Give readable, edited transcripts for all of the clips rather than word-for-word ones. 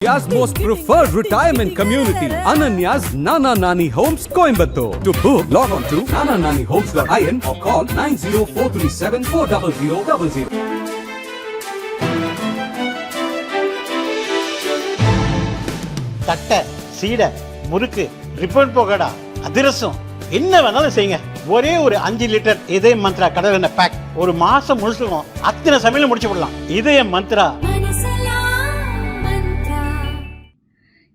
India's most preferred retirement community, Ananya's Nana Nani Homes, Coimbatore. To book, log on to nanananihomes.in or call 9043740000. தட்டை, சீடை, முறுக்கு, ribbon போகடா, அதிரசம் என்ன வேணாலும் செய்யுங்க. ஒரே ஒரு 5 லிட்டர் இதய மந்த்ரா கடல் எண்ணெய் பேக் ஒரு மாசம் முழுசுக்கும் அத்தனை சமையல முடிச்சு விடலாம். இதய மந்த்ரா.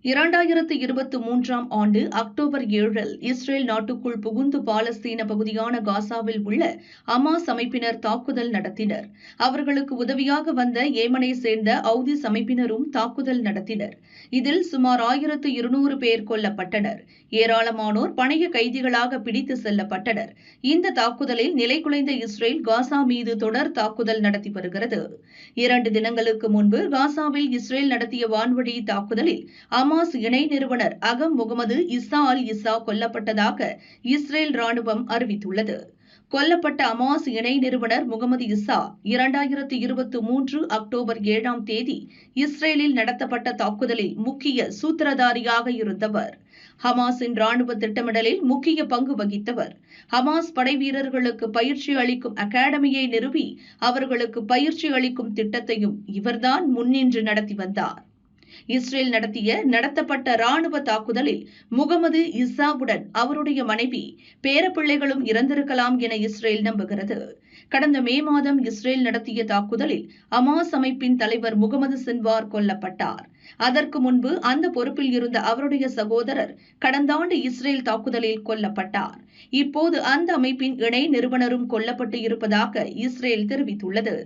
2023 ஆண்டு அக்டோபர் 7 இஸ்ரேல் நாட்டுக்குள் புகுந்து பாலஸ்தீன பகுதியான காசாவில் உள்ள ஹமாஸ் அமைப்பினர் தாக்குதல் நடத்தினர். அவர்களுக்கு உதவியாக வந்த ஏமனை சேர்ந்த ஹவுதிஸ் அமைப்பினரும் தாக்குதல் நடத்தினர். இதில் சுமார் 1200 பேர் கொல்லப்பட்டனர். ஏராளமானோர் பணைய கைதிகளாக பிடித்து செல்லப்பட்டனர். இந்த தாக்குதலில் நிலைகுலைந்த இஸ்ரேல் காசா மீது தொடர் தாக்குதல் நடத்தி வருகிறது. 2 தினங்களுக்கு முன்பு காசாவில் இஸ்ரேல் நடத்திய வான்வழி தாக்குதலில் ஹமாஸ் இணை நிறுவனர் அகம் முகமது இசா அல் இசா கொல்லப்பட்டதாக இஸ்ரேல் ராணுவம் அறிவித்துள்ளது. கொல்லப்பட்ட ஹமாஸ் இணை நிறுவனர் முகமது இசா 2023 அக்டோபர் 7 இஸ்ரேலில் நடத்தப்பட்ட தாக்குதலில் முக்கிய சூத்திரதாரியாக இருந்தவர். ஹமாஸின் ராணுவ திட்டமிடலில் முக்கிய பங்கு வகித்தவர். ஹமாஸ் படை வீரர்களுக்கு பயிற்சி அளிக்கும் அகாடமியை நிறுவி அவர்களுக்கு பயிற்சி அளிக்கும் திட்டத்தையும் இவர்தான் முன்னின்று நடத்தி வந்தார். இஸ்ரேல் நடத்தப்பட்ட ராணுவ தாக்குதலில் முகமது இசாவுடன் அவருடைய மனைவி பேரப்பிள்ளைகளும் இறந்திருக்கலாம் என இஸ்ரேல் நம்புகிறது. கடந்த மே மாதம் இஸ்ரேல் நடத்திய தாக்குதலில் ஹமாஸ் அமைப்பின் தலைவர் முகமது சின்வார் கொல்லப்பட்டார். அதற்கு முன்பு அந்த பொறுப்பில் இருந்த அவருடைய சகோதரர் கடந்த ஆண்டு இஸ்ரேல் தாக்குதலில் கொல்லப்பட்டார். இப்போது அந்த அமைப்பின் இணை நிறுவனரும் கொல்லப்பட்டு இருப்பதாக இஸ்ரேல் தெரிவித்துள்ளது.